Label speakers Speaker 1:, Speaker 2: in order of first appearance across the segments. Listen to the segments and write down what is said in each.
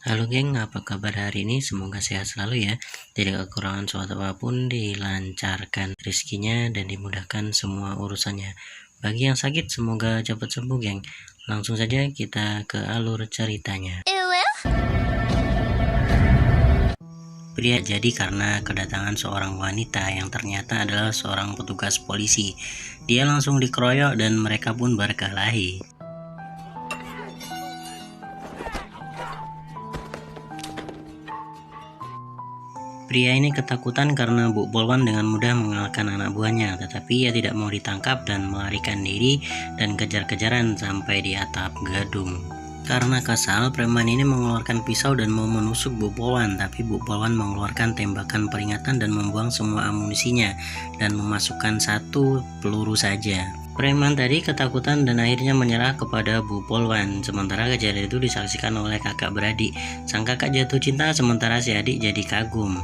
Speaker 1: Halo geng, apa kabar hari ini? Semoga sehat selalu ya. Tidak kekurangan suatu apapun, dilancarkan rezekinya dan dimudahkan semua urusannya. Bagi yang sakit, semoga cepat sembuh geng. Langsung saja kita ke alur ceritanya. Pria jadi karena kedatangan seorang wanita yang ternyata adalah seorang petugas polisi. Dia langsung dikeroyok dan mereka pun berkelahi. Pria ini ketakutan karena Bu Polwan dengan mudah mengalahkan anak buahnya, tetapi ia tidak mau ditangkap dan melarikan diri dan kejar-kejaran sampai di atap gedung. Karena kesal, preman ini mengeluarkan pisau dan mau menusuk Bu Polwan, tapi Bu Polwan mengeluarkan tembakan peringatan dan membuang semua amunisinya dan memasukkan satu peluru saja. Preman tadi ketakutan dan akhirnya menyerah kepada Bu Polwan. Sementara kejadian itu disaksikan oleh kakak beradik. Sang kakak jatuh cinta sementara si adik jadi kagum.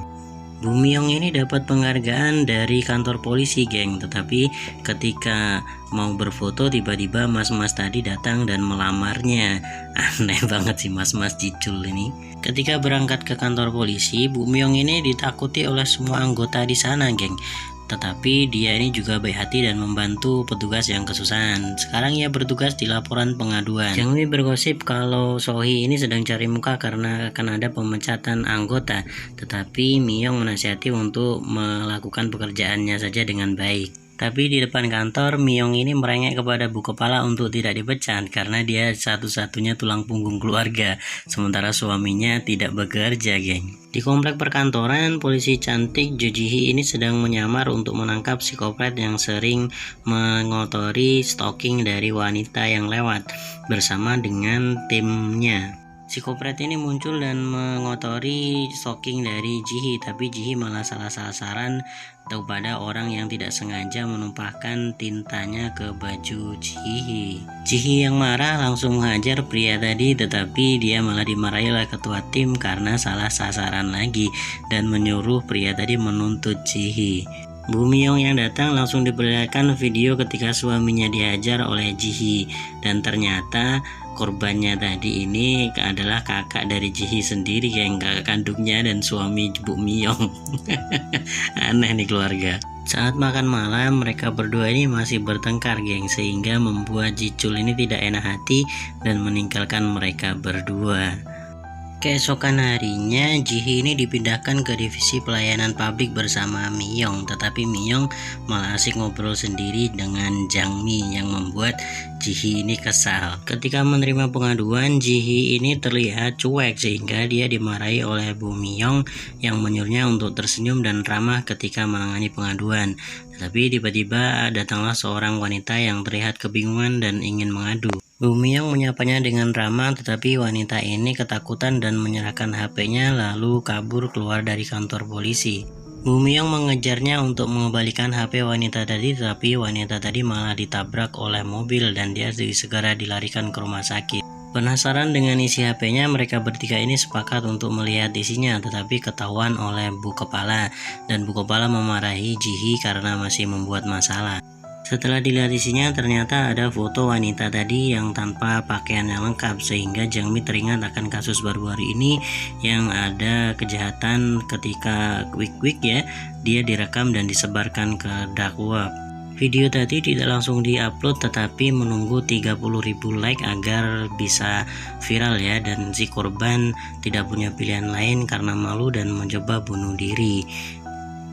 Speaker 1: Bu Miyong ini dapat penghargaan dari kantor polisi geng, tetapi ketika mau berfoto tiba-tiba mas-mas tadi datang dan melamarnya. Aneh banget sih mas-mas jicul ini. Ketika berangkat ke kantor polisi, Bu Miyong ini ditakuti oleh semua anggota di sana geng. Tetapi dia ini juga baik hati dan membantu petugas yang kesusahan. Sekarang ia bertugas di laporan pengaduan. Jangmi bergosip kalau Sohee ini sedang cari muka karena akan ada pemecatan anggota. Tetapi Miyong menasihati untuk melakukan pekerjaannya saja dengan baik. Tapi di depan kantor, Miyong ini merengek kepada Bu Kepala untuk tidak dipecat karena dia satu-satunya tulang punggung keluarga, sementara suaminya tidak bekerja, geng. Di komplek perkantoran, polisi cantik Jo Ji-hee ini sedang menyamar untuk menangkap psikopat yang sering mengotori stalking dari wanita yang lewat bersama dengan timnya. Psikopat ini muncul dan mengotori stalking dari Ji-hee, tapi Ji-hee malah salah sasaran kepada orang yang tidak sengaja menumpahkan tintanya ke baju Ji-hee. Ji-hee yang marah langsung menghajar pria tadi, tetapi dia malah dimarahi oleh ketua tim karena salah sasaran lagi dan menyuruh pria tadi menuntut Ji-hee. Bu Miyong yang datang langsung diperlihatkan video ketika suaminya dihajar oleh Ji-hee dan ternyata korbannya tadi ini adalah kakak dari Ji-hee sendiri, yang kakak kandungnya dan suami Bu Miyong. Aneh nih keluarga. Saat makan malam, mereka berdua ini masih bertengkar geng, sehingga membuat Jicul ini tidak enak hati dan meninggalkan mereka berdua. Keesokan harinya, Ji-hee ini dipindahkan ke divisi pelayanan publik bersama Miyong, tetapi Miyong malah asik ngobrol sendiri dengan Jangmi yang membuat Ji-hee ini kesal. Ketika menerima pengaduan, Ji-hee ini terlihat cuek sehingga dia dimarahi oleh Bu Miyong yang menyuruhnya untuk tersenyum dan ramah ketika menangani pengaduan. Tetapi tiba-tiba datanglah seorang wanita yang terlihat kebingungan dan ingin mengadu. Bu Miyong menyapanya dengan ramah, tetapi wanita ini ketakutan dan menyerahkan HP-nya lalu kabur keluar dari kantor polisi. Bu Miyong mengejarnya untuk mengembalikan HP wanita tadi, tetapi wanita tadi malah ditabrak oleh mobil dan dia segera dilarikan ke rumah sakit. Penasaran dengan isi HP-nya, mereka bertiga ini sepakat untuk melihat isinya, tetapi ketahuan oleh Bu Kepala dan Bu Kepala memarahi Ji-hee karena masih membuat masalah. Setelah dilihat isinya, ternyata ada foto wanita tadi yang tanpa pakaian yang lengkap, sehingga Jangmi teringat akan kasus baru-baru ini yang ada kejahatan ketika week ya, dia direkam dan disebarkan ke dark web. Video tadi tidak langsung diupload tetapi menunggu 30.000 like agar bisa viral ya, dan si korban tidak punya pilihan lain karena malu dan mencoba bunuh diri.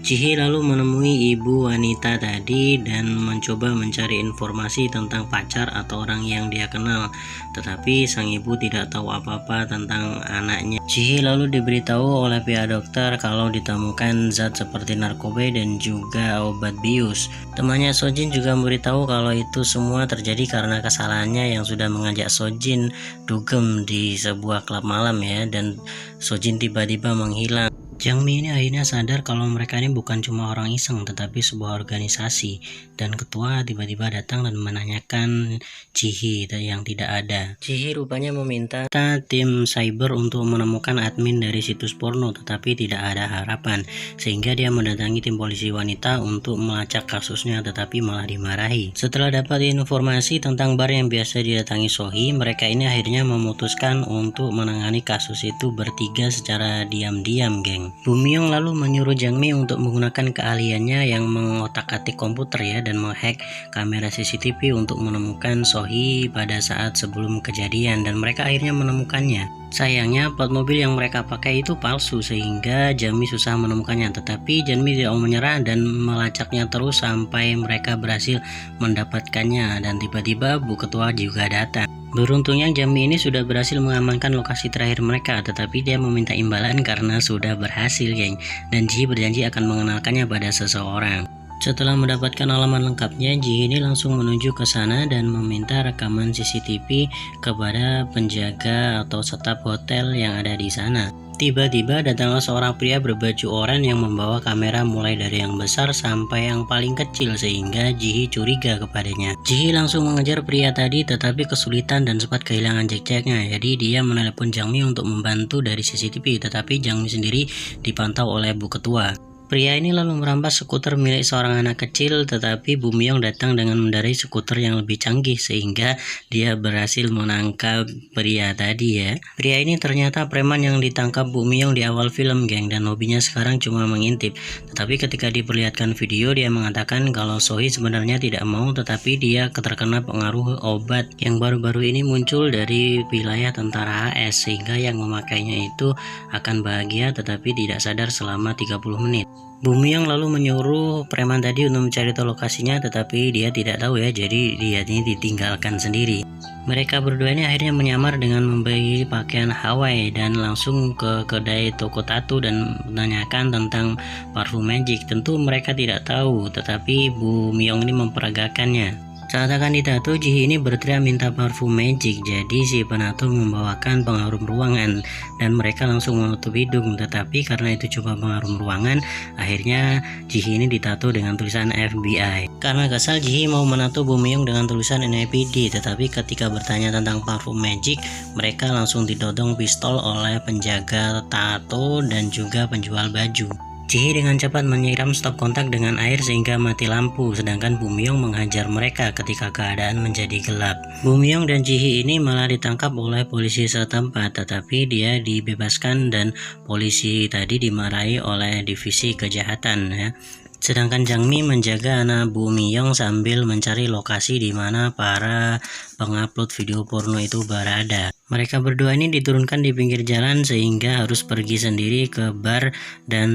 Speaker 1: Ji-hee lalu menemui ibu wanita tadi dan mencoba mencari informasi tentang pacar atau orang yang dia kenal, tetapi sang ibu tidak tahu apa-apa tentang anaknya. Ji-hee lalu diberitahu oleh pihak dokter kalau ditemukan zat seperti narkoba dan juga obat bius. Temannya Sojin juga memberitahu kalau itu semua terjadi karena kesalahannya yang sudah mengajak Sojin dugem di sebuah klub malam ya, dan Sojin tiba-tiba menghilang. Jangmi ini akhirnya sadar kalau mereka ini bukan cuma orang iseng tetapi sebuah organisasi, dan ketua tiba-tiba datang dan menanyakan Jihi yang tidak ada. Jihi rupanya meminta tim cyber untuk menemukan admin dari situs porno tetapi tidak ada harapan, sehingga dia mendatangi tim polisi wanita untuk melacak kasusnya tetapi malah dimarahi. Setelah dapat informasi tentang bar yang biasa didatangi Sohee, mereka ini akhirnya memutuskan untuk menangani kasus itu bertiga secara diam-diam, geng. Bumiyong lalu menyuruh Jangmi untuk menggunakan keahliannya yang mengotak-atik komputer ya, dan menghack kamera CCTV untuk menemukan Sohee pada saat sebelum kejadian, dan mereka akhirnya menemukannya. Sayangnya plat mobil yang mereka pakai itu palsu sehingga Jangmi susah menemukannya, tetapi Jangmi tidak mau menyerah dan melacaknya terus sampai mereka berhasil mendapatkannya, dan tiba-tiba Bu Ketua juga datang. Beruntungnya Jangmi ini sudah berhasil mengamankan lokasi terakhir mereka, tetapi dia meminta imbalan karena sudah berhasil, geng, dan Jihi berjanji akan mengenalkannya pada seseorang. Setelah mendapatkan alamat lengkapnya, Jihi ini langsung menuju ke sana dan meminta rekaman CCTV kepada penjaga atau staf hotel yang ada di sana. Tiba-tiba datanglah seorang pria berbaju oranye yang membawa kamera mulai dari yang besar sampai yang paling kecil sehingga Jihi curiga kepadanya. Jihi langsung mengejar pria tadi tetapi kesulitan dan sempat kehilangan jejaknya. Jadi dia menelepon Jangmi untuk membantu dari CCTV, tetapi Jangmi sendiri dipantau oleh Bu Ketua. Pria ini lalu merampas skuter milik seorang anak kecil, tetapi Bumiyong datang dengan mengendarai skuter yang lebih canggih sehingga dia berhasil menangkap pria tadi ya. Pria ini ternyata preman yang ditangkap Bumiyong di awal film, geng, dan hobinya sekarang cuma mengintip. Tetapi ketika diperlihatkan video, dia mengatakan kalau Sohee sebenarnya tidak mau, tetapi dia terkena pengaruh obat yang baru-baru ini muncul dari wilayah tentara AS sehingga yang memakainya itu akan bahagia tetapi tidak sadar selama 30 menit. Bumiyong lalu menyuruh preman tadi untuk mencari tahu lokasinya, tetapi dia tidak tahu ya, jadi dia ini ditinggalkan sendiri. Mereka berdua ini akhirnya menyamar dengan membeli pakaian Hawaii dan langsung ke kedai toko tato dan menanyakan tentang parfum magic. Tentu mereka tidak tahu, tetapi Bumiyong ini memperagakannya. Saat akan ditato, Jihi ini berteriak minta parfum magic, jadi si penato membawakan pengharum ruangan dan mereka langsung menutup hidung, tetapi karena itu cuma pengharum ruangan, akhirnya Jihi ini ditato dengan tulisan FBI. Karena kesal, Jihi mau menato Bumiyong dengan tulisan NYPD, tetapi ketika bertanya tentang parfum magic, mereka langsung ditodong pistol oleh penjaga tato dan juga penjual baju. Jihi dengan cepat menyiram stop kontak dengan air sehingga mati lampu, sedangkan Bumiyong menghajar mereka ketika keadaan menjadi gelap. Bumiyong dan Jihi ini malah ditangkap oleh polisi setempat, tetapi dia dibebaskan dan polisi tadi dimarahi oleh divisi kejahatan ya. Sedangkan Jangmi menjaga anak Bumiyong sambil mencari lokasi di mana para pengupload video porno itu berada. Mereka berdua ini diturunkan di pinggir jalan sehingga harus pergi sendiri ke bar, dan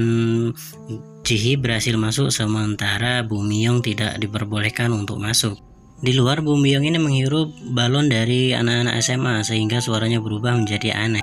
Speaker 1: Jihi berhasil masuk sementara Bumiyong tidak diperbolehkan untuk masuk. Di luar, Bumiyong ini menghirup balon dari anak-anak SMA sehingga suaranya berubah menjadi aneh.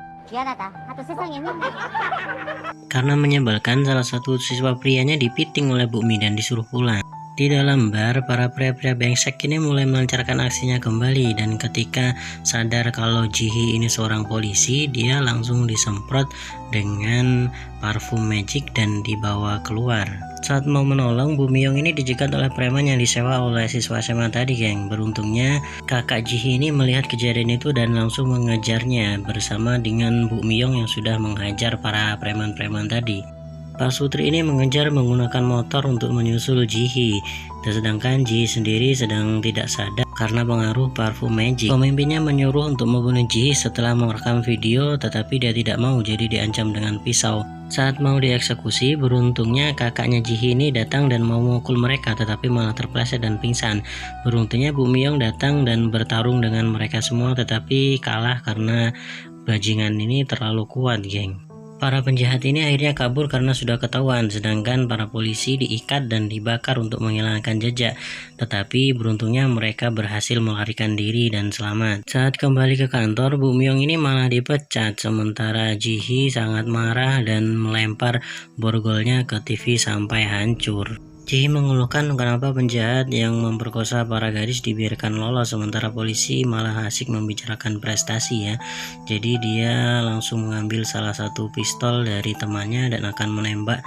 Speaker 1: Karena menyebalkan, salah satu siswa prianya dipiting oleh Bumi dan disuruh pulang. Di dalam bar, para pria-pria brengsek ini mulai melancarkan aksinya kembali, dan ketika sadar kalau Jihi ini seorang polisi, dia langsung disemprot dengan parfum magic dan dibawa keluar. Saat mau menolong, Bumiyong ini dijegat oleh preman yang disewa oleh siswa SMA tadi, geng. Beruntungnya kakak Jihi ini melihat kejadian itu dan langsung mengejarnya bersama dengan Bumiyong yang sudah menghajar para preman-preman tadi. Pak Sutri ini mengejar menggunakan motor untuk menyusul Jihi, sedangkan Jihi sendiri sedang tidak sadar karena pengaruh parfum magic. Pemimpinnya menyuruh untuk membunuh Jihi setelah merekam video, tetapi dia tidak mau, jadi diancam dengan pisau. Saat mau dieksekusi, beruntungnya kakaknya Jihi ini datang dan mau memukul mereka, tetapi malah terpleset dan pingsan. Beruntungnya Bumiyong datang dan bertarung dengan mereka semua, tetapi kalah karena bajingan ini terlalu kuat, geng. Para penjahat ini akhirnya kabur karena sudah ketahuan, sedangkan para polisi diikat dan dibakar untuk menghilangkan jejak. Tetapi beruntungnya mereka berhasil melarikan diri dan selamat. Saat kembali ke kantor, Bumiyong ini malah dipecat, sementara Jihi sangat marah dan melempar borgolnya ke TV sampai hancur. Ji mengeluhkan kenapa penjahat yang memperkosa para gadis dibiarkan lolos sementara polisi malah asik membicarakan prestasi ya. Jadi dia langsung mengambil salah satu pistol dari temannya dan akan menembak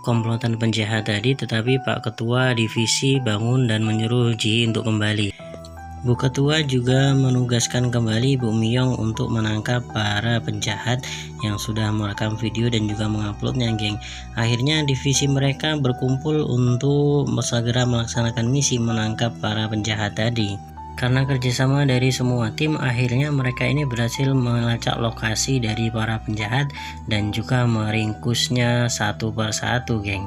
Speaker 1: komplotan penjahat tadi, tetapi Pak Ketua divisi bangun dan menyuruh Ji untuk kembali. Bu Ketua juga menugaskan kembali Bu Miyong untuk menangkap para penjahat yang sudah merekam video dan juga menguploadnya, geng. Akhirnya divisi mereka berkumpul untuk segera melaksanakan misi menangkap para penjahat tadi. Karena kerjasama dari semua tim, akhirnya mereka ini berhasil melacak lokasi dari para penjahat dan juga meringkusnya satu persatu, geng.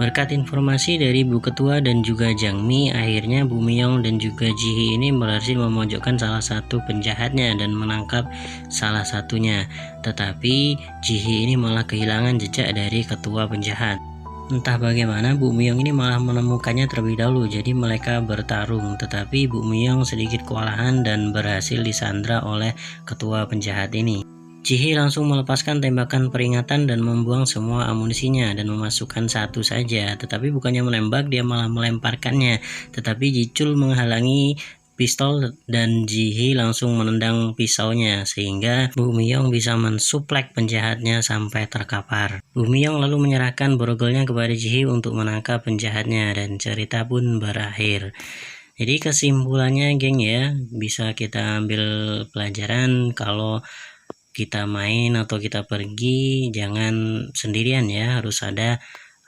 Speaker 1: Berkat informasi dari Bu Ketua dan juga Jang Mi, akhirnya Bu Miyong dan juga Ji ini berhasil memojokkan salah satu penjahatnya dan menangkap salah satunya. Tetapi Ji ini malah kehilangan jejak dari ketua penjahat. Entah bagaimana Bu Miyong ini malah menemukannya terlebih dahulu, jadi mereka bertarung. Tetapi Bu Miyong sedikit kewalahan dan berhasil disandra oleh ketua penjahat ini. Ji langsung melepaskan tembakan peringatan dan membuang semua amunisinya dan memasukkan satu saja, tetapi bukannya menembak, dia malah melemparkannya. Tetapi Jicul menghalangi pistol dan Ji langsung menendang pisaunya sehingga Bu Miyong bisa mensuplek penjahatnya sampai terkapar. Bu Miyong lalu menyerahkan borgolnya kepada Ji untuk menangkap penjahatnya dan cerita pun berakhir. Jadi kesimpulannya, geng, ya, bisa kita ambil pelajaran kalau kita main atau kita pergi jangan sendirian ya, harus ada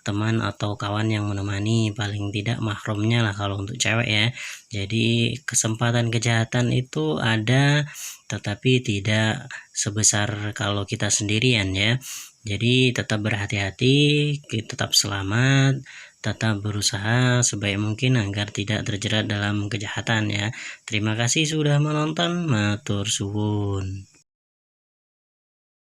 Speaker 1: teman atau kawan yang menemani, paling tidak mahramnya lah kalau untuk cewek ya. Jadi kesempatan kejahatan itu ada tetapi tidak sebesar kalau kita sendirian ya. Jadi tetap berhati-hati, tetap selamat, tetap berusaha sebaik mungkin agar tidak terjerat dalam kejahatan ya. Terima kasih sudah menonton, matur suwun.